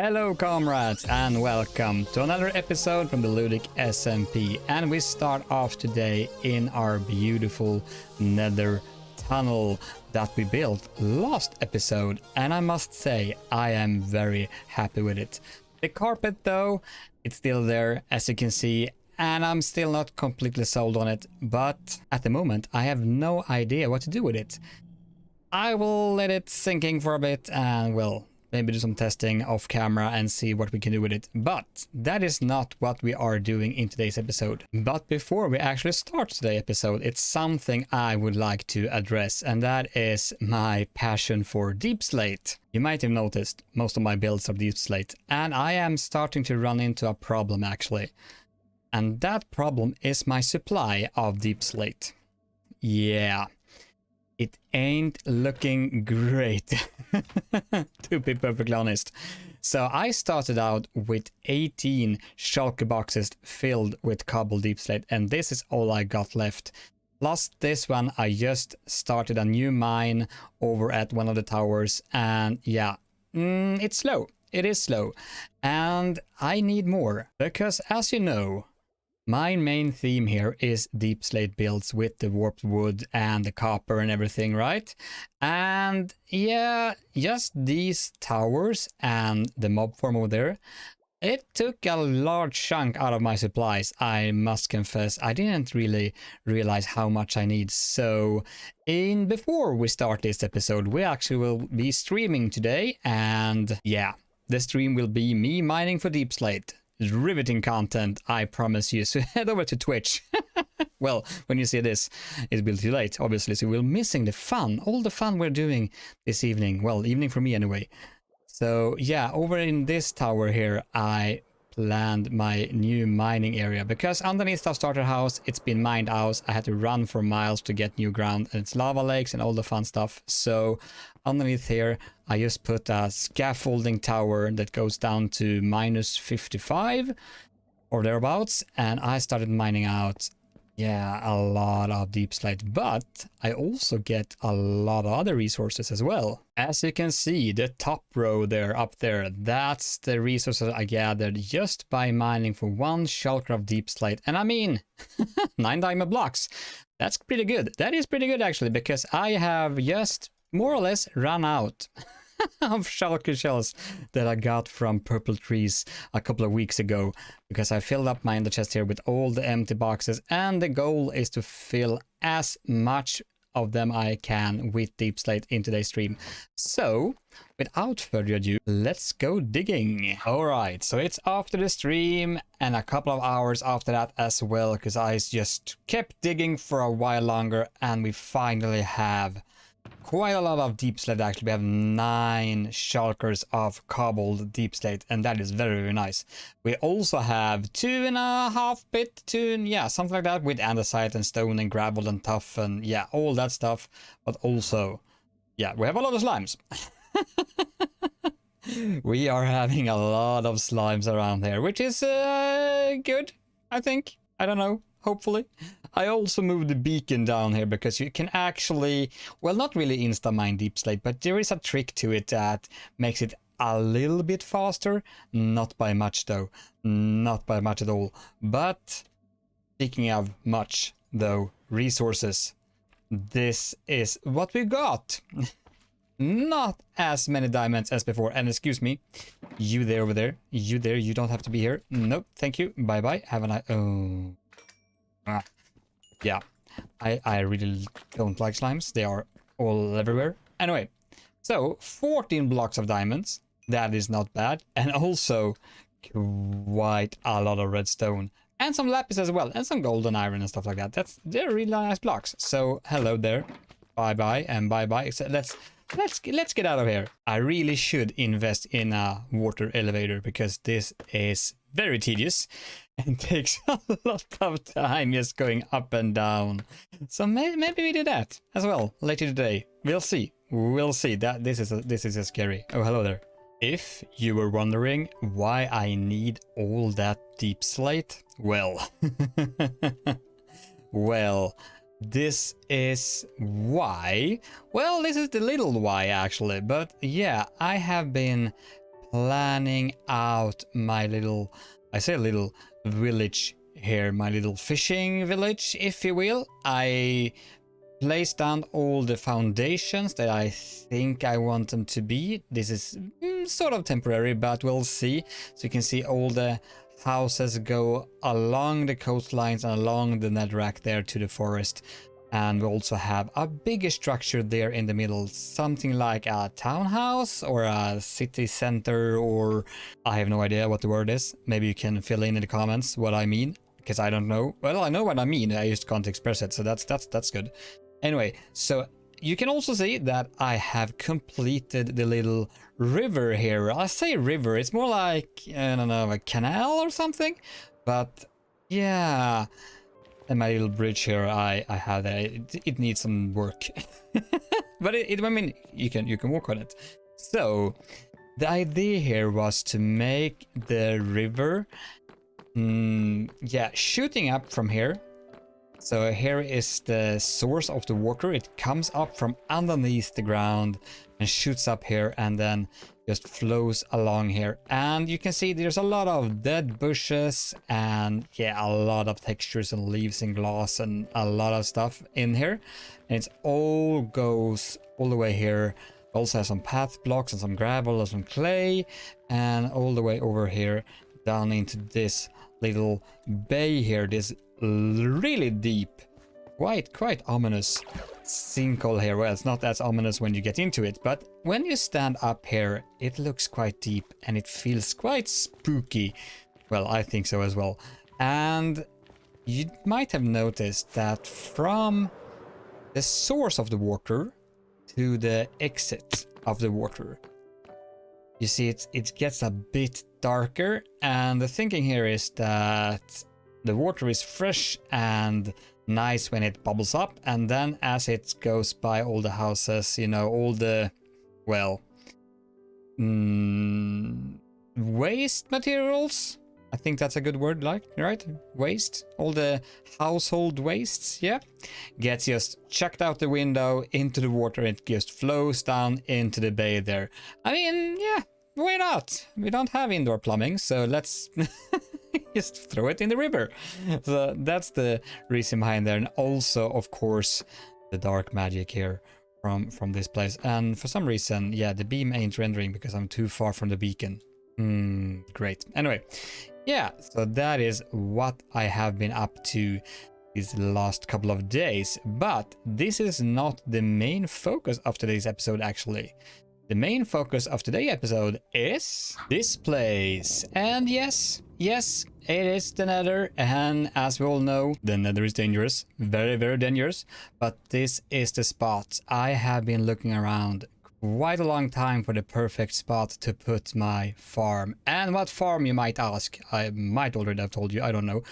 Hello comrades and welcome to another episode from the Ludic SMP, and we start off today in our beautiful Nether Tunnel that we built last episode, and I must say I am very happy with it. The carpet though, it's still there as you can see, and I'm still not completely sold on it, but at the moment I have no idea what to do with it. I will let it sink in for a bit and well, maybe do some testing off camera and see what we can do with it. But that is not what we are doing in today's episode. But before we actually start today's episode, it's something I would like to address, and that is my passion for deep slate. You might have noticed most of my builds are deep slate, and I am starting to run into a problem actually. And that problem is my supply of deep slate. Yeah. It ain't looking great, to be perfectly honest. So I started out with 18 shulker boxes filled with cobble deep slate, and this is all I got left. Plus this one, I just started a new mine over at one of the towers, and yeah, it's slow. It is slow, and I need more, because as you know, my main theme here is deep slate builds with the warped wood and the copper and everything, right? And yeah, just these towers and the mob farm over there, it took a large chunk out of my supplies, I must confess. I didn't really realize how much I need. So before we start this episode, we actually will be streaming today, and yeah, the stream will be me mining for deep slate. Riveting content, I promise you. So head over to Twitch. Well, when you see this, it will be too late, obviously. So we're missing the fun, all the fun we're doing this evening. Well, evening for me anyway. So yeah, over in this tower here, I planned my new mining area, because underneath our starter house, it's been mined out. I had to run for miles to get new ground, and it's lava lakes and all the fun stuff. So underneath here, I just put a scaffolding tower that goes down to minus 55 or thereabouts, and I started mining out, yeah, a lot of deep slate, but I also get a lot of other resources as well. As you can see, the top row there, up there, that's the resources I gathered just by mining for one shulker of deep slate. And I mean, 9 diamond blocks. That's pretty good. That is pretty good actually, because I have just more or less run out of shulker shells that I got from purple trees a couple of weeks ago, because I filled up my ender chest here with all the empty boxes, and the goal is to fill as much of them I can with deep slate in today's stream. So without further ado, let's go digging. All right, so it's after the stream and a couple of hours after that as well, because I just kept digging for a while longer, and we finally have quite a lot of deep slate. Actually, we have 9 shulkers of cobbled deep slate, and that is very, very nice. We also have 2.5 bit, yeah, something like that, with andesite and stone and gravel and tuff and yeah, all that stuff. But also, yeah, we have a lot of slimes. We are having a lot of slimes around here, which is good, I think. I don't know. Hopefully. I also moved the beacon down here because you can actually, well, not really insta-mine deep slate, but there is a trick to it that makes it a little bit faster. Not by much though. Not by much at all. But speaking of much though, resources. This is what we got. Not as many diamonds as before. And excuse me, you there over there, you there, you don't have to be here. Nope, thank you. Bye-bye. Have a nice... Oh... yeah, I really don't like slimes. They are all everywhere. Anyway, so 14 blocks of diamonds. That is not bad. And also quite a lot of redstone. And some lapis as well. And some golden iron and stuff like that. They're really nice blocks. So hello there. Bye-bye and bye-bye. So let's get out of here. I really should invest in a water elevator, because this is very tedious and takes a lot of time just going up and down. So maybe we do that as well later today. We'll see. We'll see. That this is scary. Oh, hello there. If you were wondering why I need all that deep slate, well, well, this is why. Well, this is the little why actually, but yeah, I have been planning out my little, I say little village here, my little fishing village, if you will. I placed down all the foundations that I think I want them to be. This is sort of temporary, but we'll see. So you can see all the houses go along the coastlines and along the netherrack there to the forest. And we also have a bigger structure there in the middle, something like a townhouse or a city center, or I have no idea what the word is. Maybe you can fill in the comments what I mean, because I don't know. Well, I know what I mean, I just can't express it, so that's good. Anyway, so you can also see that I have completed the little river here. I say river, it's more like, I don't know, a canal or something, but yeah. And my little bridge here, I have that. It needs some work, but I mean, you can work on it. So the idea here was to make the river, yeah, shooting up from here. So here is the source of the water. It comes up from underneath the ground and shoots up here, and then just flows along here. And you can see there's a lot of dead bushes and yeah, a lot of textures and leaves and glass and a lot of stuff in here. And it all goes all the way here. Also has some path blocks and some gravel and some clay, and all the way over here down into this little bay here, this really deep, quite ominous sinkhole here. Well, it's not as ominous when you get into it, but when you stand up here, it looks quite deep and it feels quite spooky. Well, I think so as well. And you might have noticed that from the source of the water to the exit of the water, you see it gets a bit darker, and the thinking here is that the water is fresh and nice when it bubbles up, and then as it goes by all the houses, you know, all the, well, waste materials, I think that's a good word, like, right? Waste, all the household wastes, yeah, gets just chucked out the window into the water. It just flows down into the bay there. I mean, yeah, why not? We don't have indoor plumbing, so let's just throw it in the river. So that's the reason behind there. And also, of course, the dark magic here from this place. And for some reason, yeah, the beam ain't rendering because I'm too far from the beacon. Great. Anyway, yeah, so that is what I have been up to these last couple of days. But this is not the main focus of today's episode, actually. The main focus of today's episode is this place. And yes, it is the Nether, and as we all know, the Nether is dangerous, very dangerous, but this is the spot. I have been looking around quite a long time for the perfect spot to put my farm. And what farm, you might ask? I might already have told you, I don't know,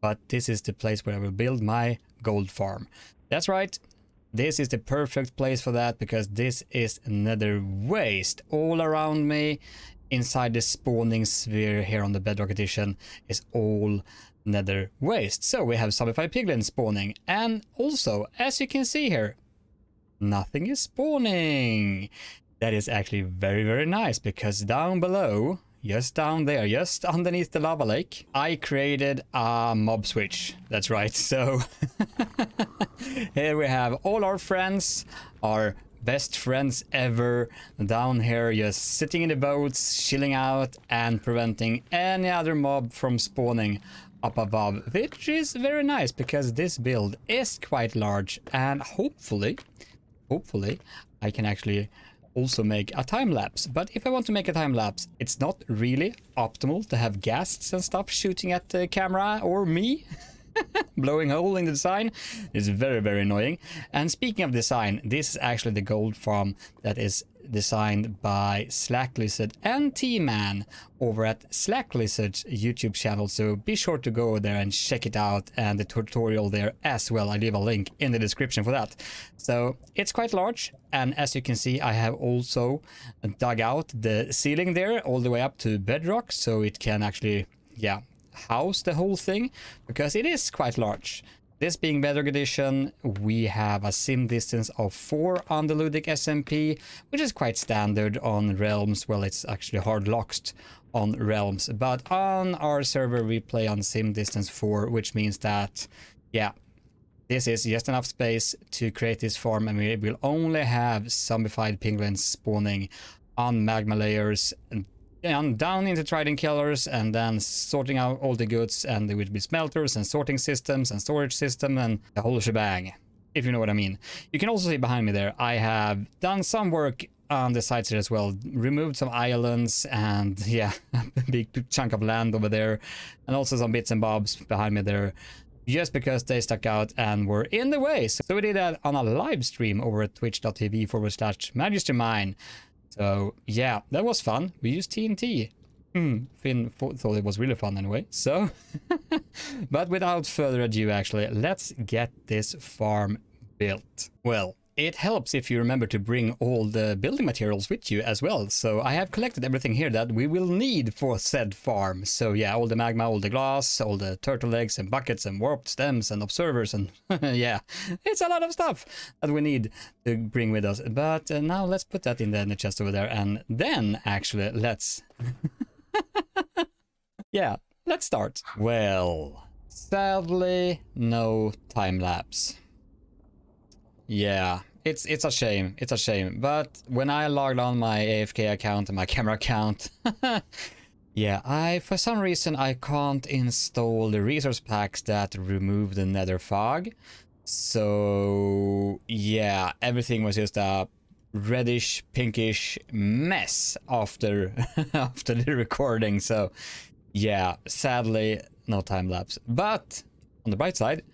but this is the place where I will build my gold farm. That's right. This is the perfect place for that, because this is Nether waste all around me. Inside the spawning sphere here on the Bedrock Edition is all Nether waste. So we have zombified piglins spawning, and also, as you can see here, nothing is spawning. That is actually very nice, because down below, just down there, just underneath the lava lake, I created a mob switch. That's right. So here we have all our friends, our best friends ever, down here just sitting in the boats, chilling out and preventing any other mob from spawning up above, which is very nice because this build is quite large, and hopefully I can actually also make a time lapse. But if I want to make a time lapse, it's not really optimal to have ghasts and stuff shooting at the camera or me. Blowing hole in the design is very annoying. And speaking of design, this is actually the gold farm that is designed by Slack Lizard and T-Man over at Slack Lizard's YouTube channel, so be sure to go there and check it out, and the tutorial there as well. I leave a link in the description for that. So it's quite large, and as you can see, I have also dug out the ceiling there all the way up to bedrock, so it can actually, yeah, house the whole thing, because it is quite large. This being Bedrock Edition, we have a sim distance of 4 on the Ludic SMP, which is quite standard on realms. Well, it's actually hard locked on realms, but on our server we play on sim distance 4, which means that, yeah, this is just enough space to create this farm, and we will only have zombified penguins spawning on magma layers and down into trident killers, and then sorting out all the goods, and there will be smelters and sorting systems and storage system and the whole shebang, if you know what I mean. You can also see behind me there, I have done some work on the sides here as well, removed some islands and yeah, a big chunk of land over there, and also some bits and bobs behind me there, just because they stuck out and were in the way. So we did that on a live stream over at twitch.tv/magistermine. So yeah, that was fun. We used TNT. Finn thought it was really fun anyway. So, but without further ado, actually, let's get this farm built. Well, it helps if you remember to bring all the building materials with you as well. So I have collected everything here that we will need for said farm. So yeah, all the magma, all the glass, all the turtle eggs and buckets and warped stems and observers and yeah, it's a lot of stuff that we need to bring with us. But now let's put that in the chest over there, and then actually let's yeah, let's start. Well, sadly no time lapse. Yeah, it's a shame. It's a shame. But when I logged on my AFK account and my camera account, yeah, for some reason I can't install the resource packs that remove the nether fog. So yeah, everything was just a reddish, pinkish mess after after the recording. So yeah, sadly no time lapse. But on the bright side,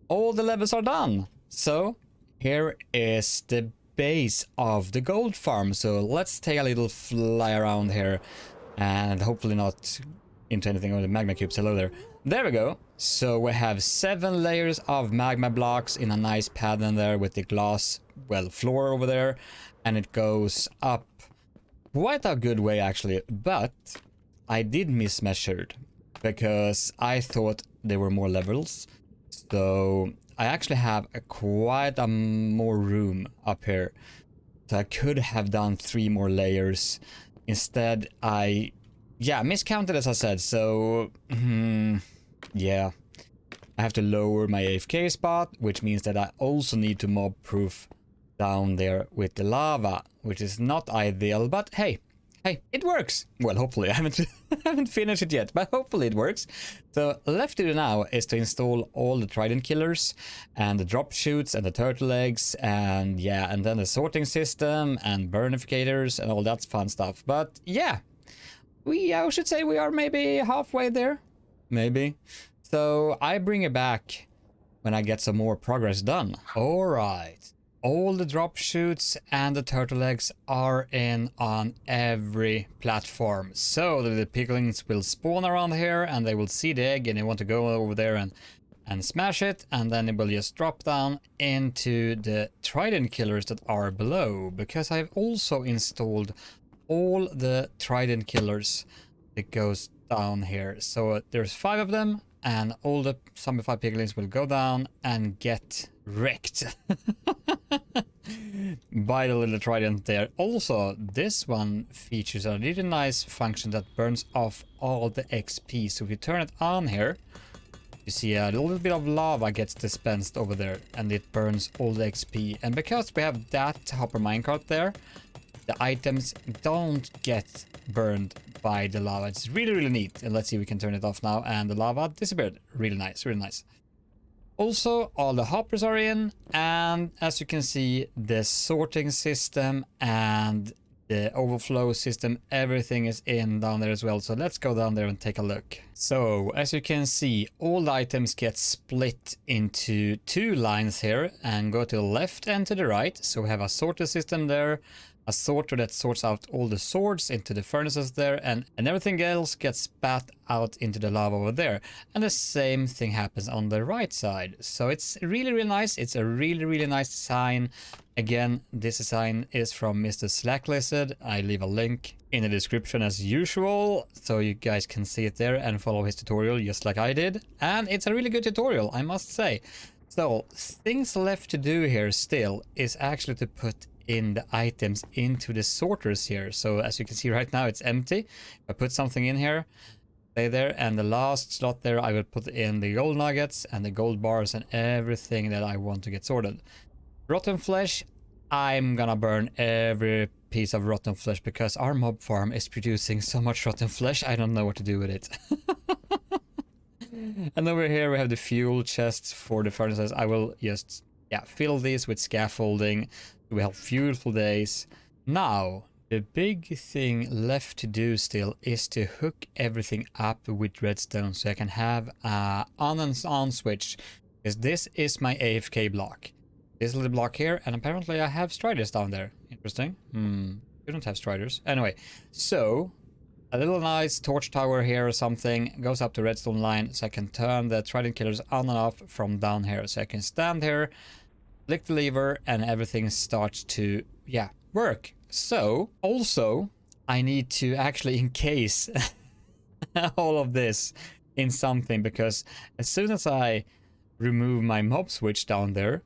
all the levels are done. So here is the base of the gold farm. So let's take a little fly around here and hopefully not into anything on the magma cubes. Hello there. There we go. So we have 7 layers of magma blocks in a nice pattern there with the glass, well, floor over there. And it goes up quite a good way actually. But I did mismeasured because I thought there were more levels. So I actually have quite a more room up here, so I could have done 3 more layers. Instead I miscounted, as I said. So yeah, I have to lower my AFK spot, which means that I also need to mob proof down there with the lava, which is not ideal, but hey, it works. Well, hopefully. I haven't finished it yet, but hopefully it works. So left to do now is to install all the trident killers and the drop chutes and the turtle eggs, and yeah, and then the sorting system and burnificators and all that fun stuff. But yeah, I should say we are maybe halfway there, maybe. So I bring it back when I get some more progress done. All right. All the drop chutes and the turtle eggs are in on every platform. So the piglings will spawn around here and they will see the egg and they want to go over there and smash it. And then it will just drop down into the trident killers that are below. Because I've also installed all the trident killers that goes down here. So there's 5 of them. And all the zombified piglins will go down and get wrecked by the little trident there. Also, this one features a really nice function that burns off all the XP. So if you turn it on here, you see a little bit of lava gets dispensed over there and it burns all the XP. And because we have that hopper minecart there, the items don't get burned by the lava. It's really, really neat. And let's see if we can turn it off now. And the lava disappeared. Really nice, really nice. Also, all the hoppers are in. And as you can see, the sorting system and the overflow system, everything is in down there as well. So let's go down there and take a look. So as you can see, all the items get split into 2 lines here and go to the left and to the right. So we have a sorter system there. a sorter that sorts out all the swords into the furnaces there, and everything else gets spat out into the lava over there. And the same thing happens on the right side. So it's really, really nice. It's a really, really nice design. Again, this design is from Mr. Slack Lizard. I leave a link in the description as usual, so you guys can see it there and follow his tutorial just like I did. And it's a really good tutorial, I must say. So things left to do here still is actually to put in the items into the sorters here. So as you can see right now, it's empty. If I put something in here, stay there, and the last slot there I will put in the gold nuggets and the gold bars and everything that I want to get sorted. Rotten flesh, I'm gonna burn every piece of rotten flesh because our mob farm is producing so much rotten flesh, I don't know what to do with it. And over here we have the fuel chests for the furnaces. I will just, yeah, fill these with scaffolding. We have beautiful days. Now, the big thing left to do still is to hook everything up with redstone so I can have a on and on switch. Because this is my AFK block. This little block here, and apparently I have striders down there. Interesting. You don't have striders. Anyway, so a little nice torch tower here or something goes up to redstone line so I can turn the trident killers on and off from down here. So I can stand here, click the lever, and everything starts to, yeah, work. So, also, I need to actually encase all of this in something, because as soon as I remove my mob switch down there,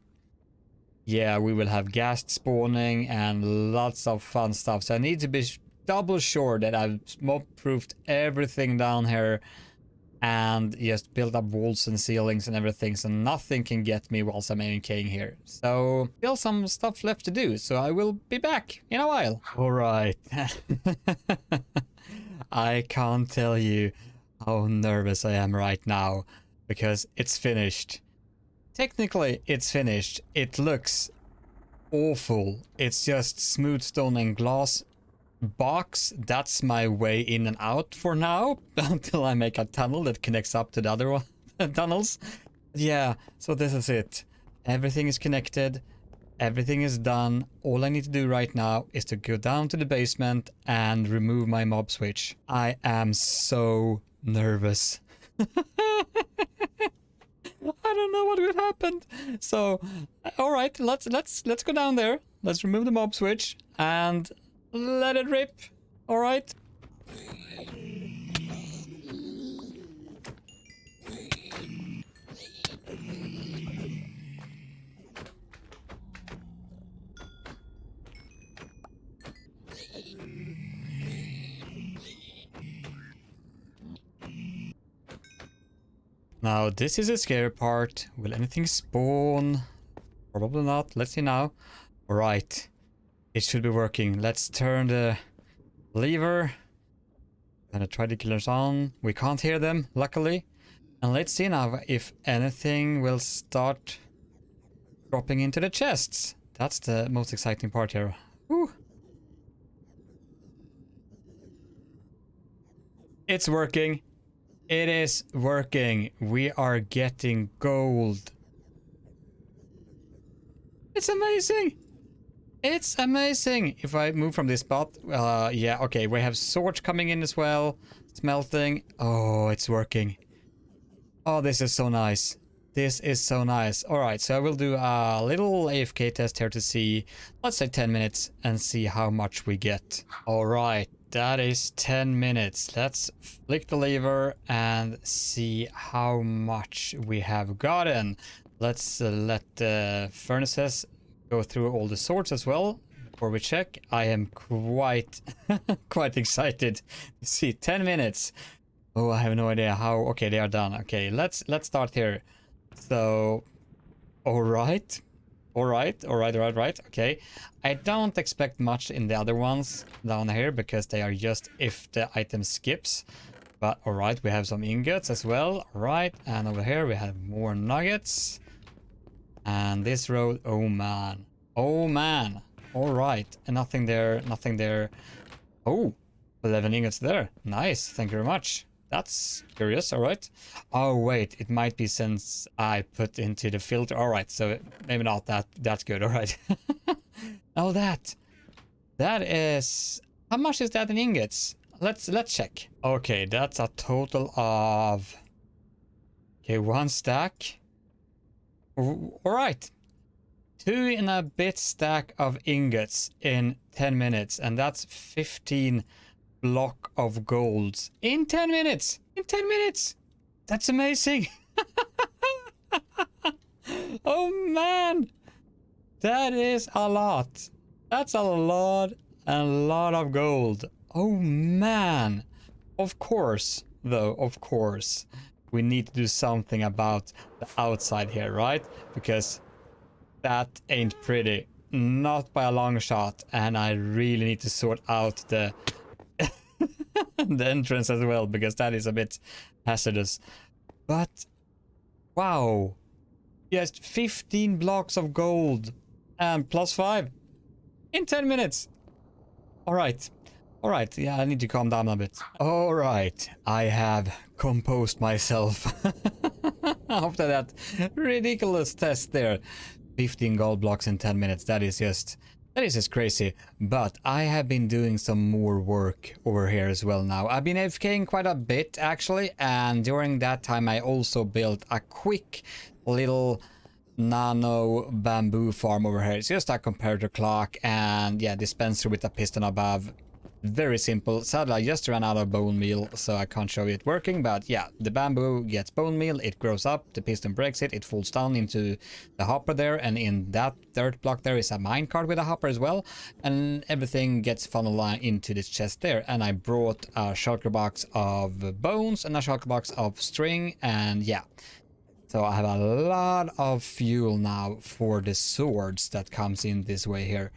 yeah, we will have ghast spawning and lots of fun stuff. So I need to be double sure that I've mob-proofed everything down here and just build up walls and ceilings and everything, so nothing can get me whilst I'm AFKing here. So still some stuff left to do, so I will be back in a while. All right. I can't tell you how nervous I am right now because it's finished. Technically, it's finished. It looks awful. It's just smooth stone and glass box. That's my way in and out for now until I make a tunnel that connects up to the other one, tunnels. Yeah, so this is it. Everything is connected. Everything is done. All I need to do right now is to go down to the basement and remove my mob switch. I am so nervous. I don't know what would happen. So, all right, let's go down there. Let's remove the mob switch and let it rip. All right. Now, this is a scary part. Will anything spawn? Probably not. Let's see now. All right. It should be working. Let's turn the lever. Gonna try the killers on. We can't hear them, luckily. And let's see now if anything will start dropping into the chests. That's the most exciting part here. Woo. It's working. It is working. We are getting gold. It's amazing. It's amazing. If I move from this spot, yeah, okay, we have swords coming in as well. Smelting. Oh, it's working. Oh, this is so nice. This is so nice. All right, so I will do a little AFK test here to see, let's say 10 minutes, and see how much we get. All right, that is 10 minutes. Let's flick the lever and see how much we have gotten. Let's let the furnaces go through all the swords as well before we check. I am quite quite excited to see 10 minutes. Oh, I have no idea how. Okay, they are done. Okay, let's start here. So, all right. Okay, I don't expect much in the other ones down here because they are just if the item skips. But all right, we have some ingots as well. All right, and over here we have more nuggets. And this road, oh man. All right, and nothing there. Oh, 11 ingots there. Nice, thank you very much. That's curious. All right. Oh wait, it might be since I put into the filter. All right, so maybe not that's good. All right. Oh, that. That is... How much is that in ingots? Let's check. Okay, that's a total of... Okay, 1 stack. Alright. 2 and a bit stack of ingots in 10 minutes. And that's 15 block of golds in 10 minutes. In 10 minutes. That's amazing. Oh man. That is a lot. That's a lot and a lot of gold. Oh man. Of course, though, of course, we need to do something about the outside here, right? Because that ain't pretty. Not by a long shot. And I really need to sort out the the entrance as well, because that is a bit hazardous. But wow. Just 15 blocks of gold and +5 in 10 minutes. All right. All right. Yeah, I need to calm down a bit. All right. I have composed myself after that ridiculous test there. 15 gold blocks in 10 minutes. That is just crazy. But I have been doing some more work over here as well now. I've been AFKing quite a bit actually, and during that time I also built a quick little nano bamboo farm over here. It's just a comparator clock and yeah, dispenser with a piston above. Very simple. Sadly, I just ran out of bone meal, so I can't show it working, but yeah, the bamboo gets bone meal, it grows up, the piston breaks it, it falls down into the hopper there, and in that third block there is a minecart with a hopper as well, and everything gets funneled into this chest there. And I brought a shulker box of bones and a shulker box of string, and yeah. So I have a lot of fuel now for the swords that comes in this way here.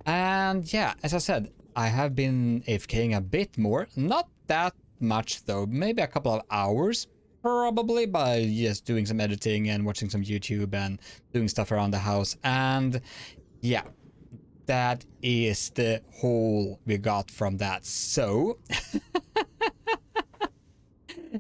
And yeah, as I said, I have been AFKing a bit more. Not that much though, maybe a couple of hours probably, by just doing some editing and watching some YouTube and doing stuff around the house. And yeah, that is the haul we got from that. So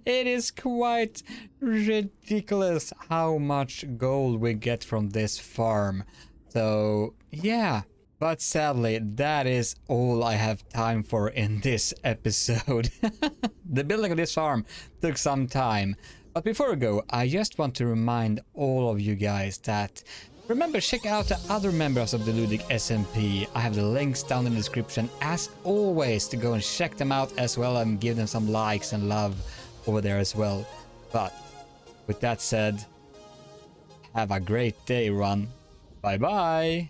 it is quite ridiculous how much gold we get from this farm. So yeah, but sadly that is all I have time for in this episode. The building of this farm took some time. But before we go, I just want to remind all of you guys that remember, check out the other members of the Ludic SMP. I have the links down in the description as always to go and check them out as well and give them some likes and love over there as well. But with that said, have a great day, everyone. Bye bye.